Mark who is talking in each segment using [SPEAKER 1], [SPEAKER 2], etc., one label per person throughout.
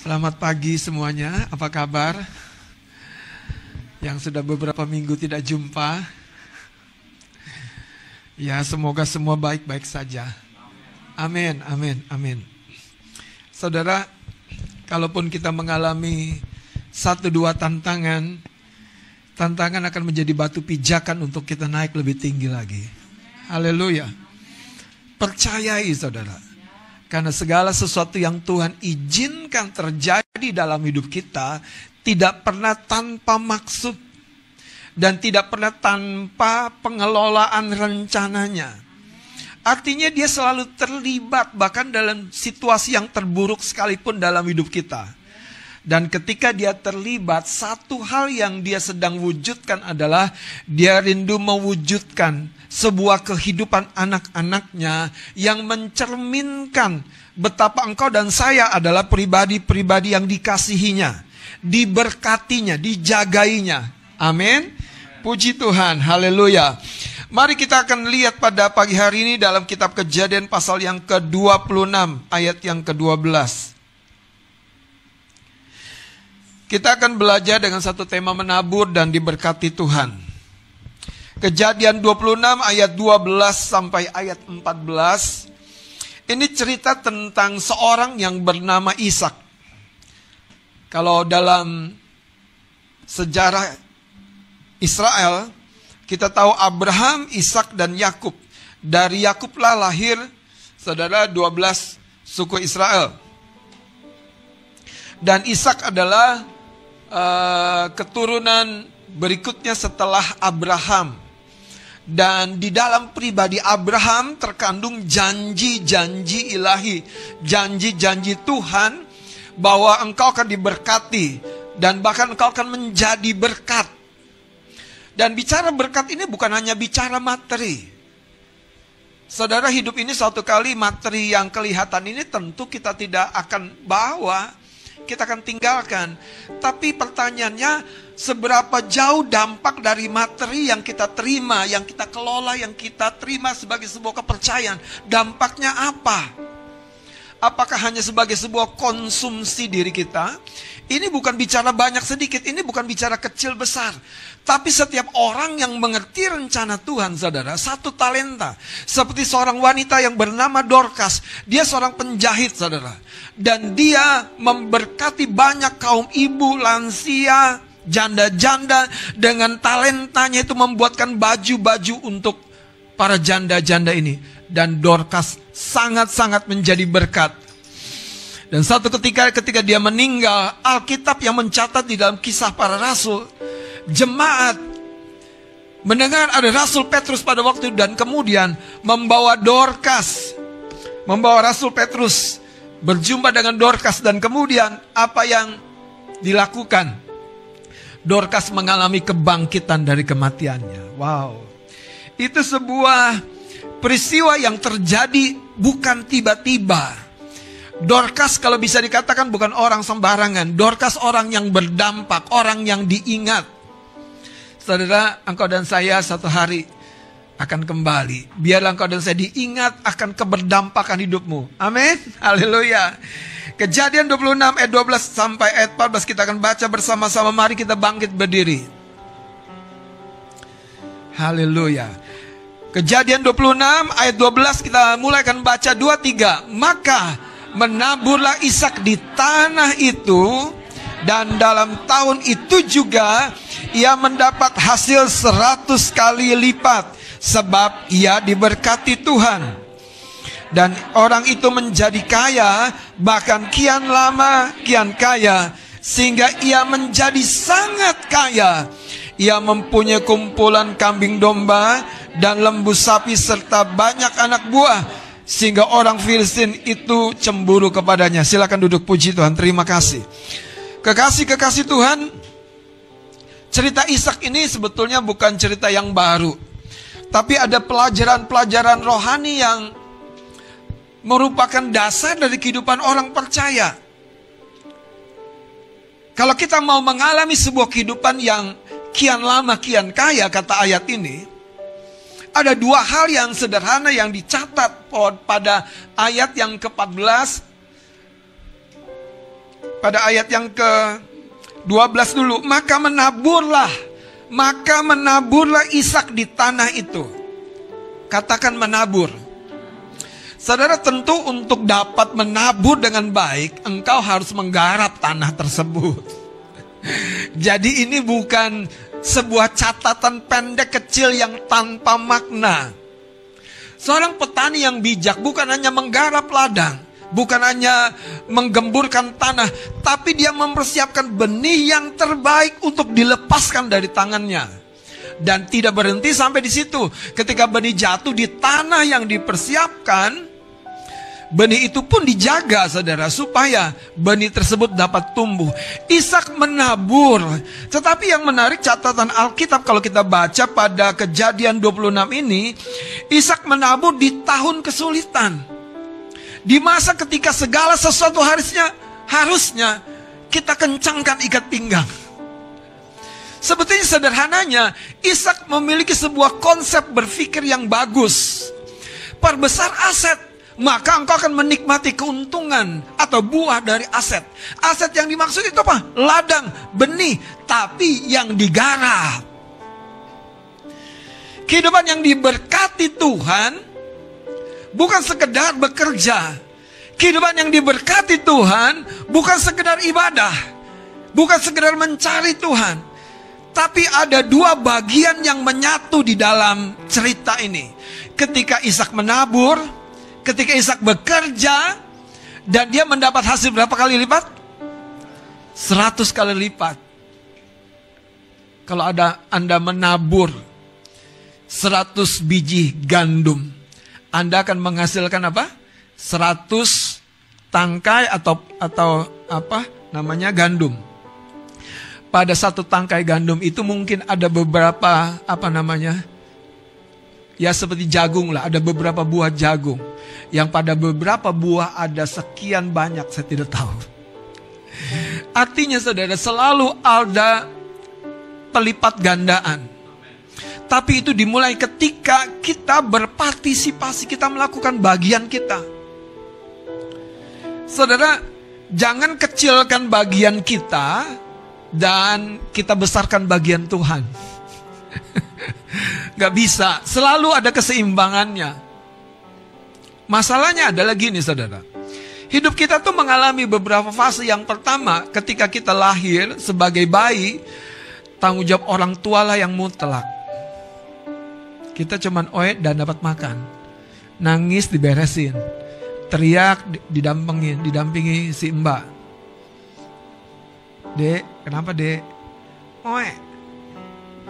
[SPEAKER 1] Selamat pagi semuanya, apa kabar? Yang sudah beberapa minggu tidak jumpa. Ya, semoga semua baik-baik saja. Amin, amin, amin. Saudara, kalaupun kita mengalami 1-2 tantangan akan menjadi batu pijakan untuk kita naik lebih tinggi lagi. Haleluya. Percayai saudara. Karena segala sesuatu yang Tuhan izinkan terjadi dalam hidup kita tidak pernah tanpa maksud dan tidak pernah tanpa pengelolaan rencananya. Artinya dia selalu terlibat bahkan dalam situasi yang terburuk sekalipun dalam hidup kita. Dan ketika dia terlibat, satu hal yang dia sedang wujudkan adalah dia rindu mewujudkan sebuah kehidupan anak-anaknya yang mencerminkan betapa engkau dan saya adalah pribadi-pribadi yang dikasihinya, diberkatinya, dijagainya. Amin. Puji Tuhan, haleluya. Mari kita akan lihat pada pagi hari ini dalam kitab Kejadian pasal yang ke-26 ayat yang ke-12. Kita akan belajar dengan satu tema menabur dan diberkati Tuhan. Kejadian 26 ayat 12 sampai ayat 14. Ini cerita tentang seorang yang bernama Ishak. Kalau dalam sejarah Israel, kita tahu Abraham, Ishak dan Yakub. Dari Yakublah lahir saudara 12 suku Israel. Dan Ishak adalah keturunan berikutnya setelah Abraham. Dan di dalam pribadi Abraham terkandung janji-janji ilahi, janji-janji Tuhan bahwa engkau akan diberkati dan bahkan engkau akan menjadi berkat. Dan bicara berkat ini bukan hanya bicara materi. Saudara, hidup ini suatu kali materi yang kelihatan ini tentu kita tidak akan bawa, kita akan tinggalkan. Tapi pertanyaannya, seberapa jauh dampak dari materi yang kita terima, yang kita kelola, yang kita terima sebagai sebuah kepercayaan, dampaknya apa? Apakah hanya sebagai sebuah konsumsi diri kita? Ini bukan bicara banyak sedikit, ini bukan bicara kecil besar. Tapi setiap orang yang mengerti rencana Tuhan, saudara, 1 talenta. Seperti seorang wanita yang bernama Dorcas. Dia seorang penjahit, saudara. Dan dia memberkati banyak kaum ibu, lansia, janda-janda. Dengan talentanya itu membuatkan baju-baju untuk para janda-janda ini. Dan Dorcas sangat-sangat menjadi berkat. Dan satu ketika dia meninggal, Alkitab yang mencatat di dalam Kisah Para Rasul, jemaat mendengar ada Rasul Petrus pada waktu itu dan kemudian membawa Dorcas, membawa Rasul Petrus berjumpa dengan Dorcas. Dan kemudian apa yang dilakukan? Dorcas mengalami kebangkitan dari kematiannya. Wow. Itu sebuah peristiwa yang terjadi bukan tiba-tiba. Dorcas kalau bisa dikatakan bukan orang sembarangan. Dorcas orang yang berdampak, orang yang diingat. Saudara, engkau dan saya satu hari akan kembali. Biarlah engkau dan saya diingat akan keberdampakan hidupmu. Amin. Haleluya. Kejadian 26 ayat 12 sampai ayat 14 kita akan baca bersama-sama. Mari kita bangkit berdiri. Haleluya. Kejadian 26 ayat 12 kita mulai akan baca 2-3. Maka menaburlah Ishak di tanah itu, dan dalam tahun itu juga ia mendapat hasil 100 kali lipat, sebab ia diberkati Tuhan. Dan orang itu menjadi kaya, bahkan kian lama kian kaya, sehingga ia menjadi sangat kaya. Ia mempunyai kumpulan kambing domba dan lembu sapi serta banyak anak buah, sehingga orang Filistin itu cemburu kepadanya. Silakan duduk, puji Tuhan, terima kasih. Kekasih-kekasih Tuhan, cerita Ishak ini sebetulnya bukan cerita yang baru. Tapi ada pelajaran-pelajaran rohani yang merupakan dasar dari kehidupan orang percaya. Kalau kita mau mengalami sebuah kehidupan yang kian lama kian kaya, kata ayat ini, ada 2 hal yang sederhana yang dicatat pada ayat yang ke-14 pada ayat yang ke-12 dulu. Maka menaburlah Ishak di tanah itu. Katakan menabur. Saudara, tentu untuk dapat menabur dengan baik, engkau harus menggarap tanah tersebut. Jadi ini bukan sebuah catatan pendek kecil yang tanpa makna. Seorang petani yang bijak bukan hanya menggarap ladang, bukan hanya menggemburkan tanah, tapi dia mempersiapkan benih yang terbaik untuk dilepaskan dari tangannya. Dan tidak berhenti sampai di situ. Ketika benih jatuh di tanah yang dipersiapkan, benih itu pun dijaga, saudara, supaya benih tersebut dapat tumbuh. Ishak menabur. Tetapi yang menarik catatan Alkitab kalau kita baca pada Kejadian 26 ini, Ishak menabur di tahun kesulitan. Di masa ketika segala sesuatu harusnya kita kencangkan ikat pinggang. Sebetulnya sederhananya, Ishak memiliki sebuah konsep berpikir yang bagus. Perbesar aset, maka engkau akan menikmati keuntungan atau buah dari aset. Aset yang dimaksud itu apa? Ladang, benih, tapi yang digarap. Kehidupan yang diberkati Tuhan bukan sekedar bekerja. Kehidupan yang diberkati Tuhan bukan sekedar ibadah, bukan sekedar mencari Tuhan. Tapi ada dua bagian yang menyatu di dalam cerita ini. Ketika Ishak menabur, ketika Ishak bekerja, dan dia mendapat hasil berapa kali lipat? 100 kali lipat. Kalau Anda menabur 100 biji gandum, Anda akan menghasilkan apa? 100 tangkai atau apa namanya gandum. Pada satu tangkai gandum itu mungkin ada beberapa ya seperti jagung lah, ada beberapa buah jagung. Yang pada beberapa buah ada sekian banyak, saya tidak tahu. Artinya saudara, selalu ada pelipat gandaan. Tapi itu dimulai ketika kita berpartisipasi, kita melakukan bagian kita. Saudara, jangan kecilkan bagian kita dan kita besarkan bagian Tuhan. Gak bisa, selalu ada keseimbangannya. Masalahnya adalah gini, saudara. Hidup kita tuh mengalami beberapa fase. Yang pertama, ketika kita lahir sebagai bayi, tanggung jawab orang tua lah yang mutlak. Kita cuman oet dan dapat makan. Nangis diberesin. Teriak didampingi si mbak. Dek, kenapa dek? Oe.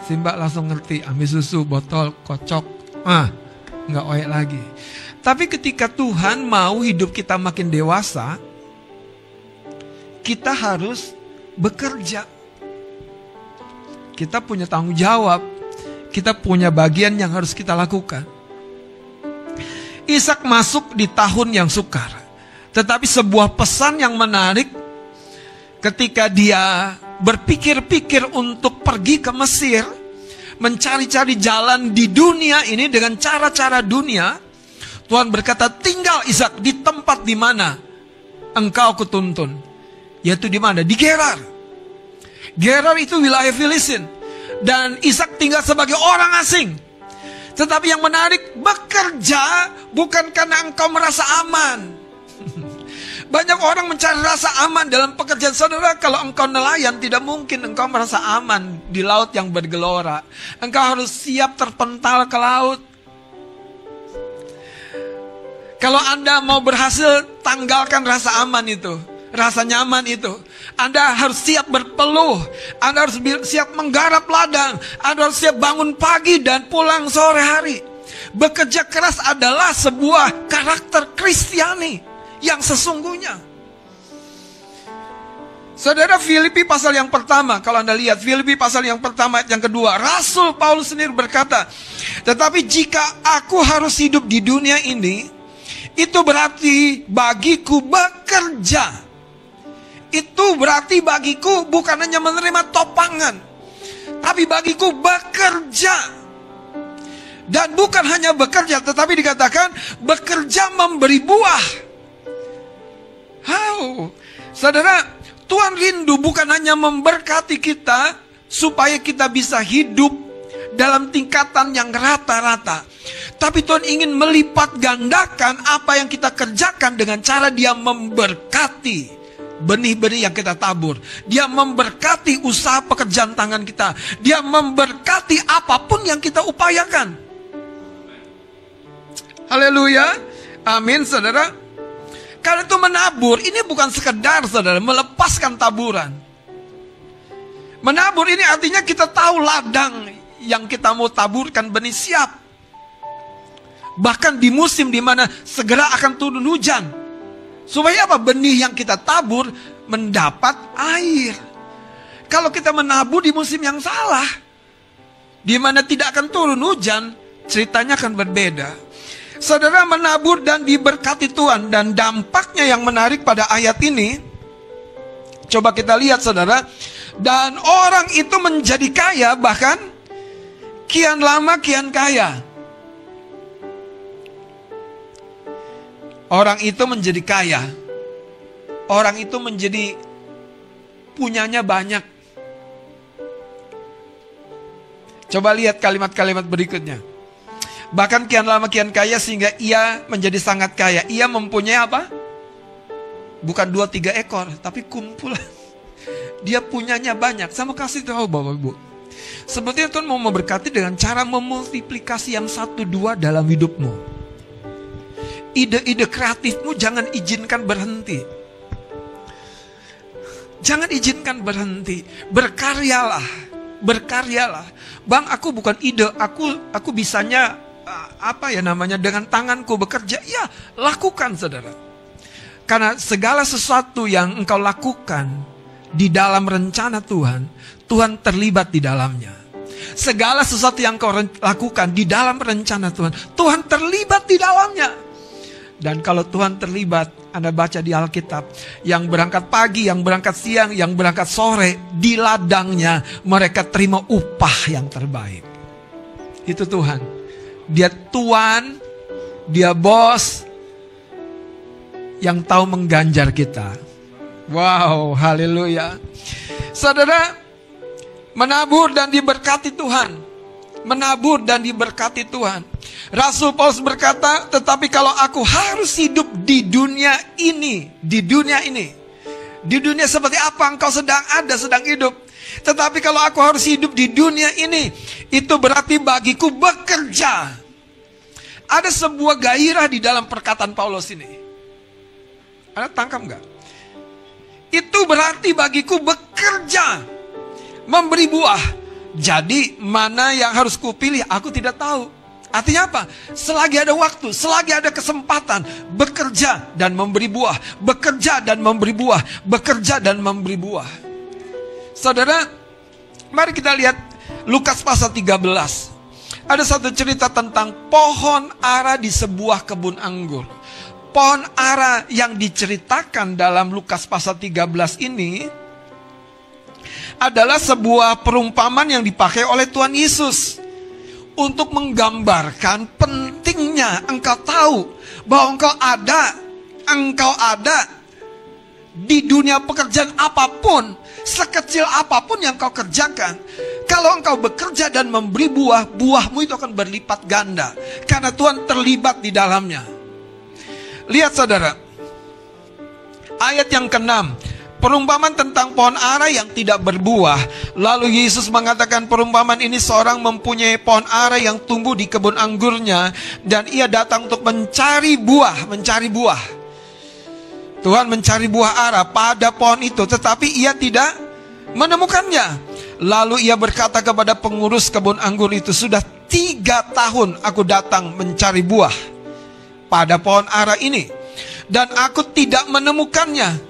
[SPEAKER 1] Si mbak langsung ngerti, ambil susu, botol, kocok. Nggak oe lagi. Tapi ketika Tuhan mau hidup kita makin dewasa, kita harus bekerja. Kita punya tanggung jawab. Kita punya bagian yang harus kita lakukan. Ishak masuk di tahun yang sukar. Tetapi sebuah pesan yang menarik, ketika dia berpikir-pikir untuk pergi ke Mesir, mencari-cari jalan di dunia ini dengan cara-cara dunia, Tuhan berkata, tinggal Ishak di tempat di mana engkau kutuntun. Yaitu di mana? Di Gerar. Gerar itu wilayah Filistin. Dan Ishak tinggal sebagai orang asing. Tetapi yang menarik, bekerja bukan karena engkau merasa aman. Banyak orang mencari rasa aman dalam pekerjaan. Saudara, kalau engkau nelayan, tidak mungkin engkau merasa aman di laut yang bergelora. Engkau harus siap terpental ke laut. Kalau Anda mau berhasil, tanggalkan rasa aman itu, rasa nyaman itu. Anda harus siap berpeluh. Anda harus siap menggarap ladang. Anda harus siap bangun pagi dan pulang sore hari. Bekerja keras adalah sebuah karakter Kristiani yang sesungguhnya. Saudara, Filipi pasal yang pertama, kalau Anda lihat Filipi pasal yang pertama ayat yang kedua, Rasul Paulus sendiri berkata, tetapi jika aku harus hidup di dunia ini, itu berarti bagiku bekerja. Itu berarti bagiku bukan hanya menerima topangan, tapi bagiku bekerja. Dan bukan hanya bekerja, tetapi dikatakan bekerja memberi buah. Saudara, Tuhan rindu bukan hanya memberkati kita supaya kita bisa hidup dalam tingkatan yang rata-rata, tapi Tuhan ingin melipat gandakan apa yang kita kerjakan dengan cara Dia memberkati benih-benih yang kita tabur. Dia memberkati usaha pekerjaan tangan kita. Dia memberkati apapun yang kita upayakan. Haleluya. Amin, saudara. Karena itu menabur, ini bukan sekedar, saudara, melepaskan taburan. Menabur ini artinya kita tahu ladang yang kita mau taburkan benih siap. Bahkan di musim di mana segera akan turun hujan. Supaya apa? Benih yang kita tabur mendapat air. Kalau kita menabur di musim yang salah, di mana tidak akan turun hujan, ceritanya akan berbeda. Saudara, menabur dan diberkati Tuhan. Dan dampaknya yang menarik pada ayat ini, coba kita lihat, saudara. Dan orang itu menjadi kaya, bahkan kian lama kian kaya. Orang itu menjadi kaya. Orang itu menjadi punyanya banyak. Coba lihat kalimat-kalimat berikutnya. Bahkan kian lama kian kaya sehingga ia menjadi sangat kaya. Ia mempunyai apa? Bukan 2-3 ekor, tapi kumpulan. Dia punyanya banyak. Sama kasih tahu Bapak Ibu. Sebetulnya Tuhan mau memberkati dengan cara memultiplikasi yang 1-2 dalam hidupmu. Ide-ide kreatifmu jangan izinkan berhenti. Jangan izinkan berhenti. Berkaryalah. Berkaryalah. Bang, aku bukan ide, aku bisanya dengan tanganku bekerja. Ya, lakukan, saudara. Karena segala sesuatu yang engkau lakukan di dalam rencana Tuhan, Tuhan terlibat di dalamnya. Segala sesuatu yang engkau lakukan di dalam rencana Tuhan, Tuhan terlibat di dalamnya. Dan kalau Tuhan terlibat, Anda baca di Alkitab, yang berangkat pagi, yang berangkat siang, yang berangkat sore, di ladangnya mereka terima upah yang terbaik. Itu Tuhan. Dia Tuan, Dia bos yang tahu mengganjar kita. Wow, haleluya. Saudara, menabur dan diberkati Tuhan. Menabur dan diberkati Tuhan. Rasul Paulus berkata, tetapi kalau aku harus hidup di dunia ini, di dunia seperti apa engkau sedang hidup. Tetapi kalau aku harus hidup di dunia ini, itu berarti bagiku bekerja. Ada sebuah gairah di dalam perkataan Paulus ini. Anda tangkap nggak? Itu berarti bagiku bekerja, memberi buah. Jadi mana yang harus kupilih, aku tidak tahu. Artinya apa? Selagi ada waktu, selagi ada kesempatan, bekerja dan memberi buah, bekerja dan memberi buah, bekerja dan memberi buah. Saudara, mari kita lihat Lukas pasal 13. Ada satu cerita tentang pohon ara di sebuah kebun anggur. Pohon ara yang diceritakan dalam Lukas pasal 13 ini adalah sebuah perumpamaan yang dipakai oleh Tuhan Yesus untuk menggambarkan pentingnya engkau tahu bahwa engkau ada di dunia pekerjaan apapun, sekecil apapun yang kau kerjakan. Kalau engkau bekerja dan memberi buah, buahmu itu akan berlipat ganda karena Tuhan terlibat di dalamnya. Lihat, saudara, ayat yang ke-6. Perumpamaan tentang pohon ara yang tidak berbuah. Lalu Yesus mengatakan perumpamaan ini, seorang mempunyai pohon ara yang tumbuh di kebun anggurnya, dan ia datang untuk mencari buah. Tuhan mencari buah ara pada pohon itu, tetapi ia tidak menemukannya. Lalu ia berkata kepada pengurus kebun anggur itu, sudah 3 tahun aku datang mencari buah pada pohon ara ini, dan aku tidak menemukannya.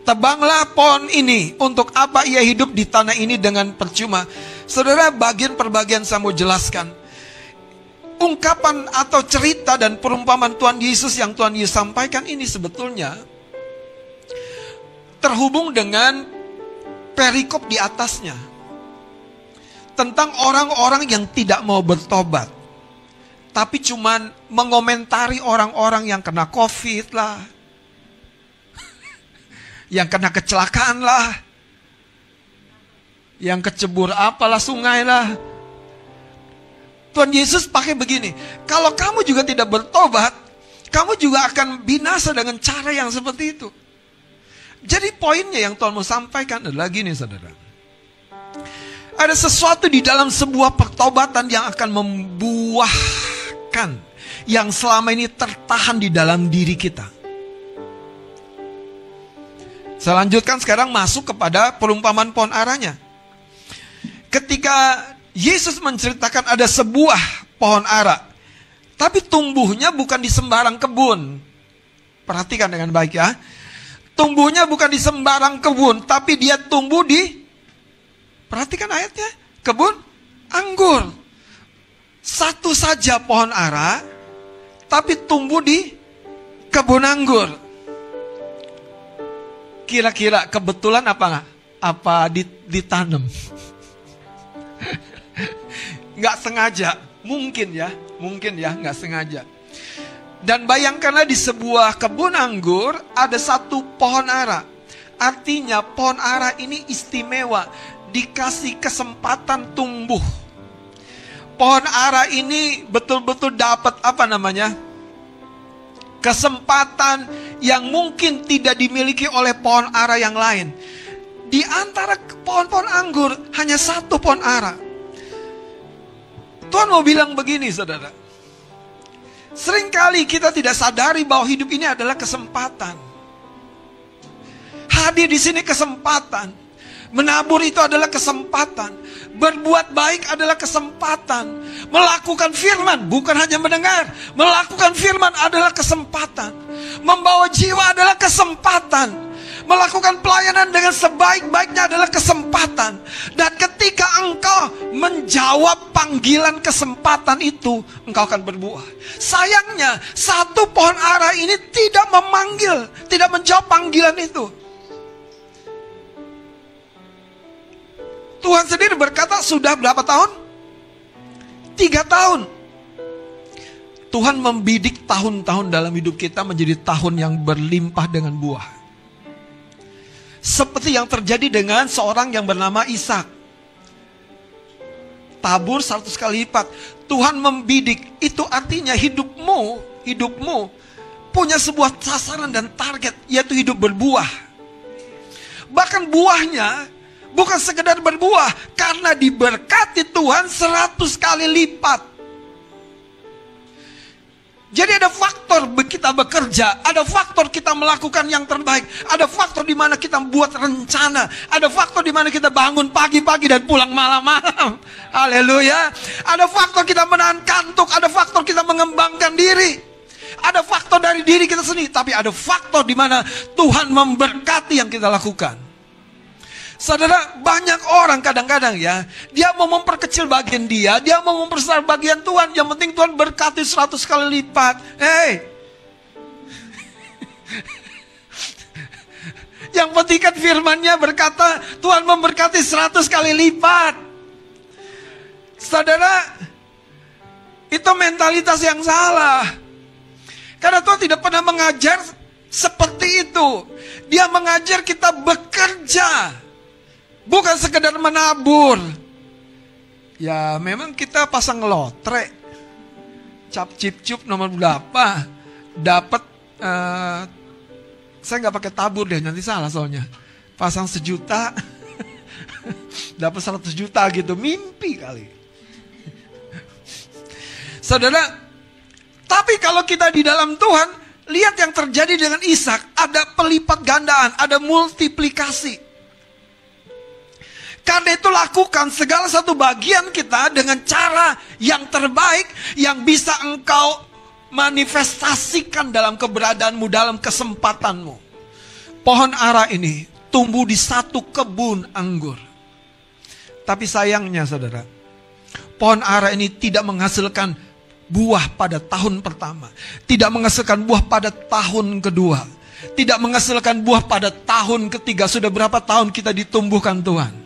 [SPEAKER 1] Tebanglah pohon ini, untuk apa ia hidup di tanah ini dengan percuma. Saudara, bagian per bagian saya mau jelaskan. Ungkapan atau cerita dan perumpamaan Tuhan Yesus yang Tuhan Yesus sampaikan ini sebetulnya terhubung dengan perikop di atasnya. Tentang orang-orang yang tidak mau bertobat, tapi cuman mengomentari orang-orang yang kena COVID lah, yang kena kecelakaan lah, yang kecebur apalah sungai lah. Tuhan Yesus pakai begini, kalau kamu juga tidak bertobat, kamu juga akan binasa dengan cara yang seperti itu. Jadi poinnya yang Tuhan mau sampaikan adalah gini, saudara. Ada sesuatu di dalam sebuah pertobatan yang akan membuahkan yang selama ini tertahan di dalam diri kita. Saya lanjutkan sekarang masuk kepada perumpamaan pohon aranya. Ketika Yesus menceritakan ada sebuah pohon ara, tapi tumbuhnya bukan di sembarang kebun. Perhatikan dengan baik ya. Tumbuhnya bukan di sembarang kebun, tapi dia tumbuh di, perhatikan ayatnya, kebun anggur. Satu saja pohon ara, tapi tumbuh di kebun anggur. Kira-kira kebetulan apa enggak? Apa ditanam? Nggak sengaja, mungkin ya, nggak sengaja. Dan bayangkanlah di sebuah kebun anggur ada satu pohon ara. Artinya pohon ara ini istimewa, dikasih kesempatan tumbuh. Pohon ara ini betul-betul dapat kesempatan yang mungkin tidak dimiliki oleh pohon ara yang lain. Di antara pohon-pohon anggur hanya satu pohon ara. Tuhan mau bilang begini, saudara. Seringkali kita tidak sadari bahwa hidup ini adalah kesempatan. Hadir di sini kesempatan. Menabur itu adalah kesempatan. Berbuat baik adalah kesempatan. Melakukan firman bukan hanya mendengar. Melakukan firman adalah kesempatan. Membawa jiwa adalah kesempatan. Melakukan pelayanan dengan sebaik-baiknya adalah kesempatan. Dan ketika engkau menjawab panggilan kesempatan itu, engkau akan berbuah. Sayangnya, satu pohon ara ini tidak memanggil, tidak menjawab panggilan itu. Tuhan sendiri berkata, sudah berapa tahun? 3 tahun. Tuhan membidik tahun-tahun dalam hidup kita menjadi tahun yang berlimpah dengan buah. Seperti yang terjadi dengan seorang yang bernama Ishak. Tabur 100 kali lipat. Tuhan membidik. Itu artinya hidupmu punya sebuah sasaran dan target, yaitu hidup berbuah. Bahkan buahnya bukan sekedar berbuah, karena diberkati Tuhan 100 kali lipat. Jadi ada faktor kita bekerja, ada faktor kita melakukan yang terbaik, ada faktor di mana kita buat rencana, ada faktor di mana kita bangun pagi-pagi dan pulang malam-malam. Haleluya. Ada faktor kita menahan kantuk, ada faktor kita mengembangkan diri. Ada faktor dari diri kita sendiri, tapi ada faktor di mana Tuhan memberkati yang kita lakukan. Saudara, banyak orang kadang-kadang ya, dia mau memperkecil bagian dia mau memperbesar bagian Tuhan. Yang penting Tuhan berkati 100 kali lipat. Yang penting kan firman-Nya berkata, Tuhan memberkati 100 kali lipat. Saudara, itu mentalitas yang salah. Karena Tuhan tidak pernah mengajar seperti itu. Dia mengajar kita bekerja, bukan sekedar menabur. Ya memang kita pasang lotre, cap cip cup nomor berapa, dapat saya nggak pakai tabur deh, nanti salah soalnya. Pasang 1 juta dapat 100 juta gitu, mimpi kali. Saudara, tapi kalau kita di dalam Tuhan, lihat yang terjadi dengan Ishak, ada pelipat gandaan, ada multiplikasi. Karena itu lakukan segala satu bagian kita dengan cara yang terbaik yang bisa engkau manifestasikan dalam keberadaanmu, dalam kesempatanmu. Pohon ara ini tumbuh di satu kebun anggur. Tapi sayangnya saudara, pohon ara ini tidak menghasilkan buah pada tahun pertama. Tidak menghasilkan buah pada tahun kedua. Tidak menghasilkan buah pada tahun ketiga. Sudah berapa tahun kita ditumbuhkan Tuhan?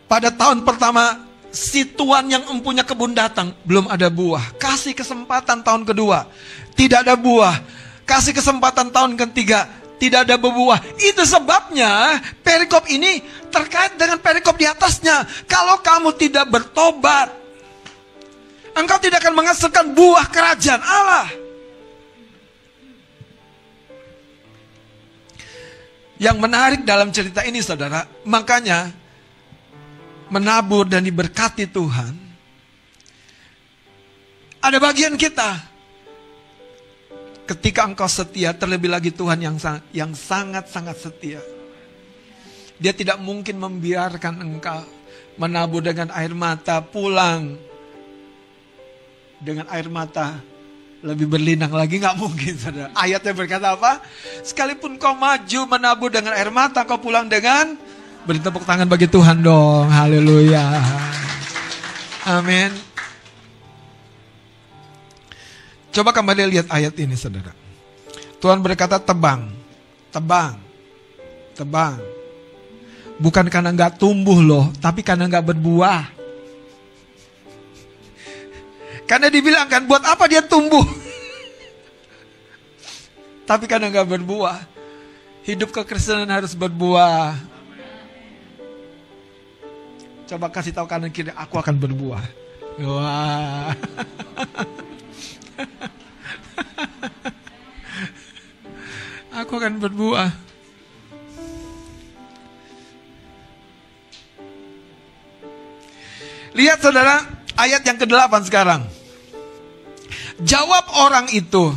[SPEAKER 1] Pada tahun pertama, si tuan yang empunya kebun datang, belum ada buah. Kasih kesempatan tahun kedua, tidak ada buah. Kasih kesempatan tahun ketiga, tidak ada berbuah. Itu sebabnya perikop ini terkait dengan perikop di atasnya. Kalau kamu tidak bertobat, engkau tidak akan menghasilkan buah kerajaan Allah. Yang menarik dalam cerita ini, saudara, makanya menabur dan diberkati Tuhan, ada bagian kita. Ketika engkau setia, terlebih lagi Tuhan yang sangat-sangat setia. Dia tidak mungkin membiarkan engkau menabur dengan air mata, pulang dengan air mata lebih berlinang lagi, nggak mungkin, saudara. Ayatnya berkata apa? Sekalipun kau maju menabur dengan air mata, kau pulang dengan, beri tepuk tangan bagi Tuhan dong. Haleluya. Amin. Coba kembali lihat ayat ini, saudara. Tuhan berkata tebang, tebang, tebang. Bukan karena nggak tumbuh loh, tapi karena nggak berbuah. Karena dibilang kan, buat apa dia tumbuh? Tapi karena nggak berbuah. Hidup kekristenan harus berbuah. Coba kasih tahu kanan kiri, aku akan berbuah. Wah. Aku akan berbuah. Lihat saudara, ayat yang ke-8 sekarang. Jawab orang itu.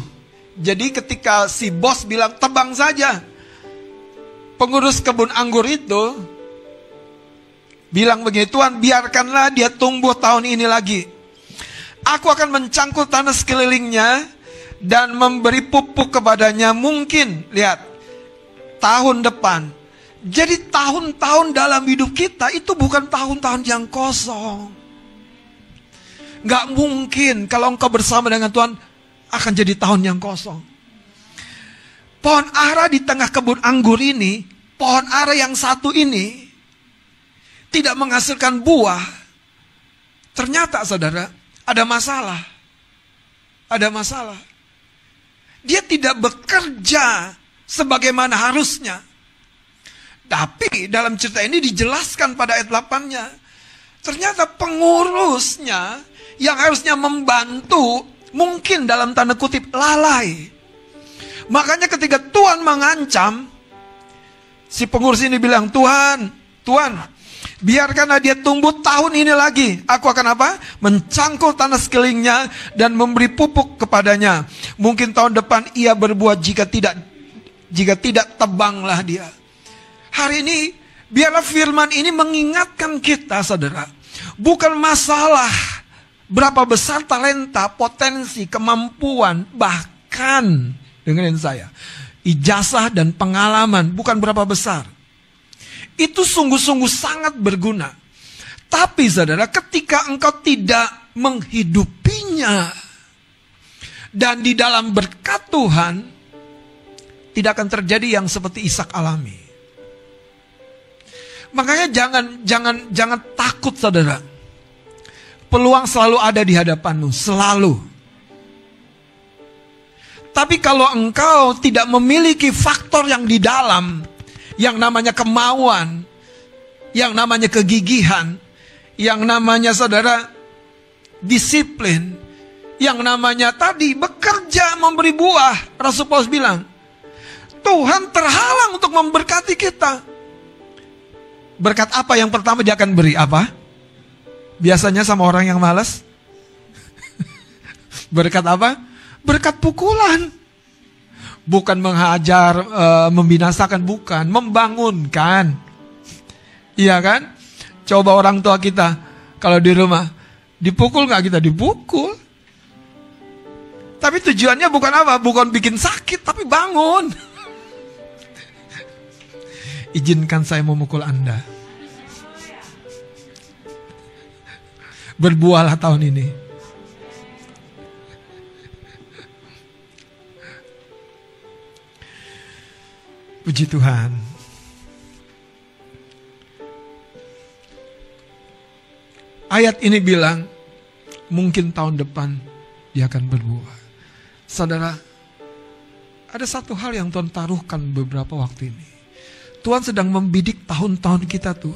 [SPEAKER 1] Jadi ketika si bos bilang tebang saja, pengurus kebun anggur itu bilang begini, Tuhan biarkanlah dia tumbuh tahun ini lagi. Aku akan mencangkul tanah sekelilingnya dan memberi pupuk kepadanya. Mungkin, lihat, tahun depan. Jadi tahun-tahun dalam hidup kita itu bukan tahun-tahun yang kosong. Gak mungkin kalau engkau bersama dengan Tuhan akan jadi tahun yang kosong. Pohon ara di tengah kebun anggur ini, pohon ara yang satu ini tidak menghasilkan buah. Ternyata saudara, ada masalah. Ada masalah. Dia tidak bekerja sebagaimana harusnya. Tapi dalam cerita ini dijelaskan pada ayat 8-nya. Ternyata pengurusnya yang harusnya membantu, mungkin dalam tanda kutip lalai. Makanya ketika Tuhan mengancam, si pengurus ini bilang, Tuhan, biarkanlah dia tumbuh tahun ini lagi. Aku akan apa? Mencangkul tanah sekelilingnya dan memberi pupuk kepadanya. Mungkin tahun depan ia berbuah, jika tidak tebanglah dia. Hari ini biarlah firman ini mengingatkan kita, saudara. Bukan masalah berapa besar talenta, potensi, kemampuan, bahkan dengerin saya, ijazah dan pengalaman bukan berapa besar. Itu sungguh-sungguh sangat berguna. Tapi saudara, ketika engkau tidak menghidupinya dan di dalam berkat Tuhan, tidak akan terjadi yang seperti Ishak alami. Makanya jangan takut saudara. Peluang selalu ada di hadapanmu, selalu. Tapi kalau engkau tidak memiliki faktor yang di dalam, yang namanya kemauan, yang namanya kegigihan, yang namanya saudara disiplin, yang namanya tadi bekerja memberi buah. Rasul Paulus bilang, Tuhan terhalang untuk memberkati kita. Berkat apa yang pertama dia akan beri? Apa? Biasanya sama orang yang malas. Berkat apa? Berkat pukulan. Bukan menghajar, membinasakan, bukan. Membangunkan. Iya kan? Coba orang tua kita, kalau di rumah, dipukul gak kita? Dipukul. Tapi tujuannya bukan apa? Bukan bikin sakit, tapi bangun. Izinkan saya memukul Anda. Berbuahlah tahun ini. Puji Tuhan. Ayat ini bilang, mungkin tahun depan dia akan berbuah. Saudara, Ada satu hal yang Tuhan taruhkan beberapa waktu ini. Tuhan sedang membidik tahun-tahun kita tuh,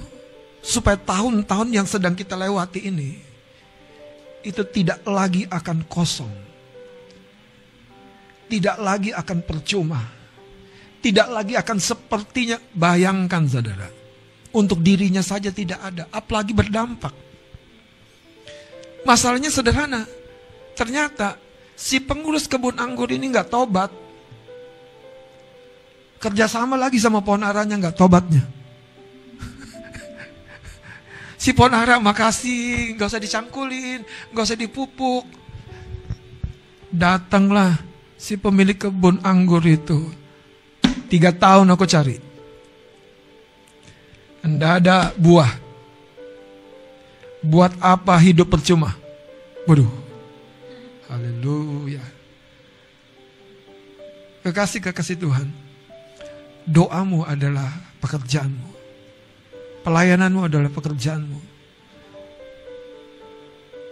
[SPEAKER 1] supaya tahun-tahun yang sedang kita lewati ini, itu tidak lagi akan kosong. Tidak lagi akan percuma. Tidak lagi akan sepertinya, bayangkan saudara, untuk dirinya saja tidak ada, apalagi berdampak. Masalahnya sederhana, ternyata si pengurus kebun anggur ini nggak tobat. Kerjasama lagi sama pohon aranya, nggak tobatnya. Si pohon ara, makasih, nggak usah dicangkulin, nggak usah dipupuk. Datanglah si pemilik kebun anggur itu. 3 tahun aku cari, nggak ada buah. Buat apa hidup percuma? Waduh, haleluya. Kekasih Tuhan, doamu adalah pekerjaanmu. Pelayananmu adalah pekerjaanmu.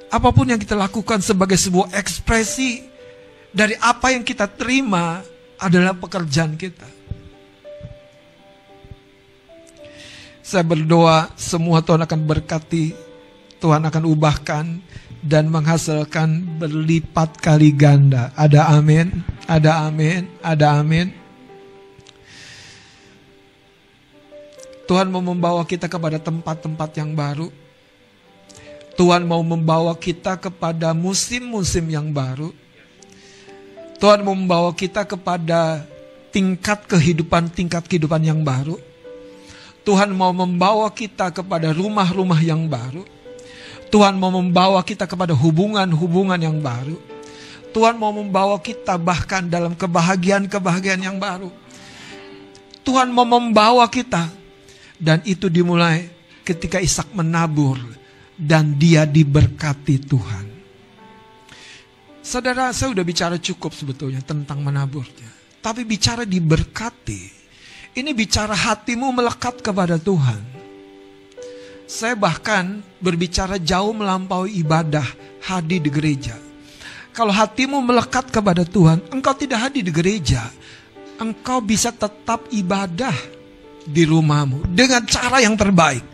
[SPEAKER 1] Apapun yang kita lakukan sebagai sebuah ekspresi dari apa yang kita terima adalah pekerjaan kita. Saya berdoa semua Tuhan akan berkati, Tuhan akan ubahkan dan menghasilkan berlipat kali ganda. Ada amin, ada amin, ada amin. Tuhan mau membawa kita kepada tempat-tempat yang baru. Tuhan mau membawa kita kepada musim-musim yang baru. Tuhan mau membawa kita kepada tingkat kehidupan yang baru. Tuhan mau membawa kita kepada rumah-rumah yang baru. Tuhan mau membawa kita kepada hubungan-hubungan yang baru. Tuhan mau membawa kita bahkan dalam kebahagiaan-kebahagiaan yang baru. Tuhan mau membawa kita. Dan itu dimulai ketika Ishak menabur dan dia diberkati Tuhan. Saudara, saya udah bicara cukup sebetulnya tentang menaburnya. Tapi bicara diberkati, ini bicara hatimu melekat kepada Tuhan. Saya bahkan berbicara jauh melampaui ibadah, hadir di gereja. Kalau hatimu melekat kepada Tuhan, engkau tidak hadir di gereja, engkau bisa tetap ibadah di rumahmu dengan cara yang terbaik.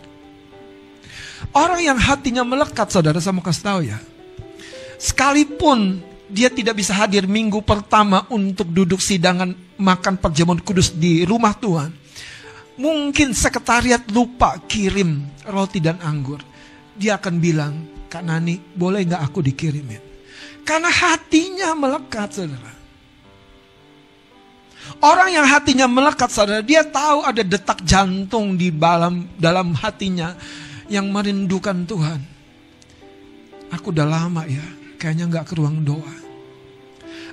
[SPEAKER 1] Orang yang hatinya melekat, saudara, saya mau kasih tahu ya, sekalipun dia tidak bisa hadir minggu pertama untuk duduk sidangan makan perjamuan kudus di rumah Tuhan, mungkin sekretariat lupa kirim roti dan anggur, dia akan bilang, Kak Nani, boleh gak aku dikirimin? Karena hatinya melekat, saudara. Orang yang hatinya melekat, saudara, dia tahu ada detak jantung di dalam hatinya yang merindukan Tuhan. Aku udah lama ya, kayaknya gak ke ruang doa.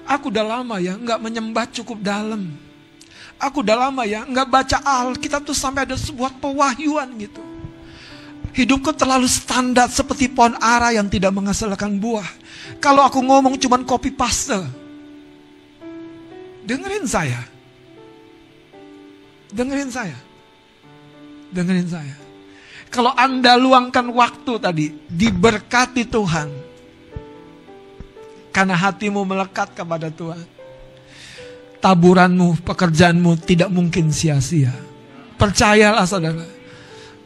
[SPEAKER 1] Aku udah lama ya, gak menyembah cukup dalam. Aku udah lama ya, gak baca Alkitab tuh sampai ada sebuah pewahyuan gitu. Hidupku terlalu standar seperti pohon ara yang tidak menghasilkan buah. Kalau aku ngomong cuman copy paste. Dengerin saya. Dengerin saya. Dengerin saya. Kalau Anda luangkan waktu tadi, diberkati Tuhan. Karena hatimu melekat kepada Tuhan. Taburanmu, pekerjaanmu tidak mungkin sia-sia. Percayalah saudara.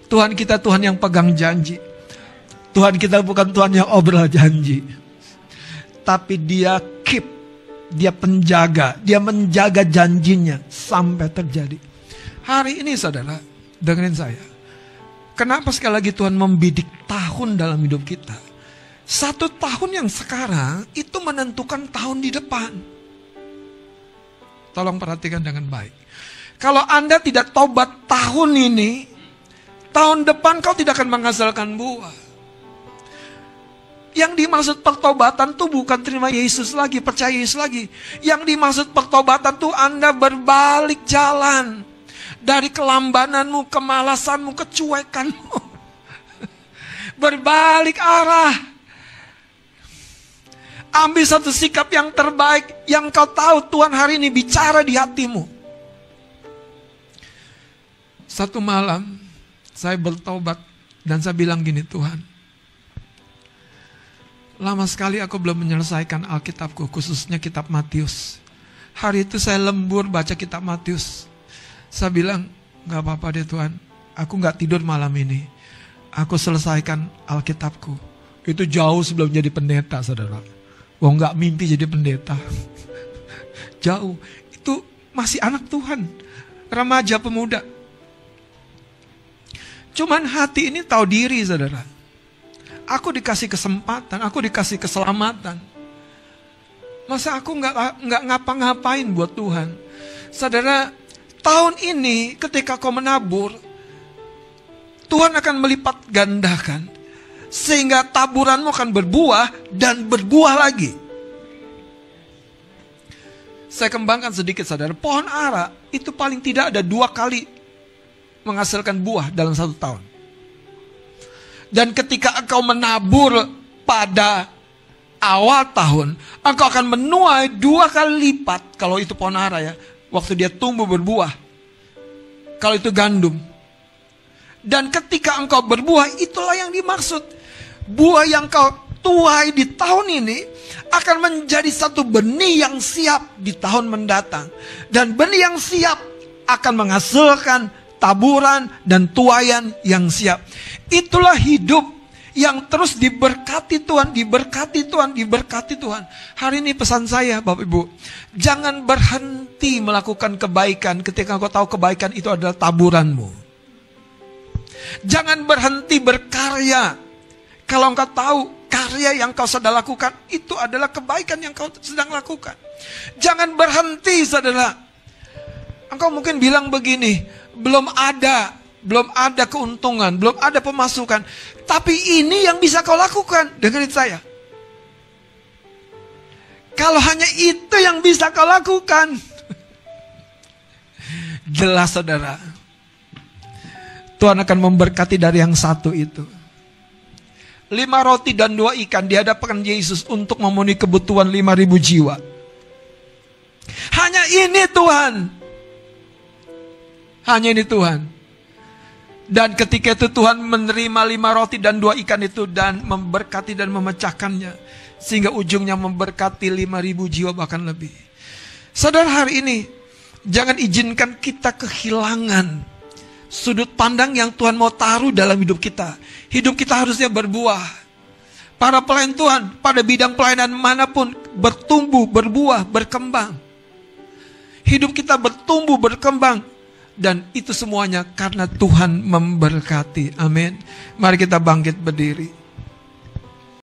[SPEAKER 1] Tuhan kita Tuhan yang pegang janji. Tuhan kita bukan Tuhan yang obrol janji. Tapi dia keep. Dia penjaga, dia menjaga janjinya sampai terjadi. Hari ini saudara, dengerin saya. Kenapa sekali lagi Tuhan membidik tahun dalam hidup kita? 1 tahun yang sekarang itu menentukan tahun di depan. Tolong perhatikan dengan baik. Kalau Anda tidak tobat tahun ini, tahun depan kau tidak akan menghasilkan buah. Yang dimaksud pertobatan tuh bukan terima Yesus lagi, percaya Yesus lagi. Yang dimaksud pertobatan tuh Anda berbalik jalan. Dari kelambananmu, kemalasanmu, kecuekanmu. Berbalik arah. Ambil satu sikap yang terbaik. Yang kau tahu Tuhan hari ini bicara di hatimu. Satu malam saya bertobat dan saya bilang gini, Tuhan, lama sekali aku belum menyelesaikan Alkitabku, khususnya kitab Matius. Hari itu saya lembur baca kitab Matius. Saya bilang, gak apa-apa deh Tuhan, aku gak tidur malam ini. Aku selesaikan Alkitabku. Itu jauh sebelum jadi pendeta, saudara. Wah, gak mimpi jadi pendeta. Jauh. Itu masih anak Tuhan. Remaja pemuda. Cuman hati ini tahu diri, saudara. Aku dikasih kesempatan, aku dikasih keselamatan. Masa aku nggak ngapa-ngapain buat Tuhan? Saudara, tahun ini ketika kau menabur, Tuhan akan melipat gandakan. Sehingga taburanmu akan berbuah dan berbuah lagi. Saya kembangkan sedikit, saudara. Pohon ara itu paling tidak ada 2 kali menghasilkan buah dalam 1 tahun. Dan ketika engkau menabur pada awal tahun, engkau akan menuai 2 kali lipat. Kalau itu pohon ara ya, waktu dia tumbuh berbuah. Kalau itu gandum. Dan ketika engkau berbuah, itulah yang dimaksud. Buah yang kau tuai di tahun ini akan menjadi satu benih yang siap di tahun mendatang. Dan benih yang siap akan menghasilkan taburan dan tuaian yang siap. Itulah hidup yang terus diberkati Tuhan, diberkati Tuhan, diberkati Tuhan. Hari ini pesan saya, Bapak Ibu, jangan berhenti melakukan kebaikan ketika engkau tahu kebaikan itu adalah taburanmu. Jangan berhenti berkarya kalau engkau tahu karya yang kau sedang lakukan itu adalah kebaikan yang kau sedang lakukan. Jangan berhenti, saudara. Engkau mungkin bilang begini, belum ada keuntungan, belum ada pemasukan. Tapi ini yang bisa kau lakukan. Dengerin saya. Kalau hanya itu yang bisa kau lakukan, jelas saudara, Tuhan akan memberkati dari yang satu itu. 5 roti dan 2 ikan dihadapkan Yesus untuk memenuhi kebutuhan 5.000 jiwa. Hanya ini Tuhan. Hanya ini Tuhan. Dan ketika itu Tuhan menerima 5 roti dan 2 ikan itu dan memberkati dan memecahkannya. Sehingga ujungnya memberkati 5.000 jiwa bahkan lebih. Saudara, hari ini jangan izinkan kita kehilangan sudut pandang yang Tuhan mau taruh dalam hidup kita. Hidup kita harusnya berbuah. Para pelayan Tuhan pada bidang pelayanan manapun bertumbuh, berbuah, berkembang. Hidup kita bertumbuh, berkembang. Dan itu semuanya karena Tuhan memberkati. Amin. Mari kita bangkit berdiri.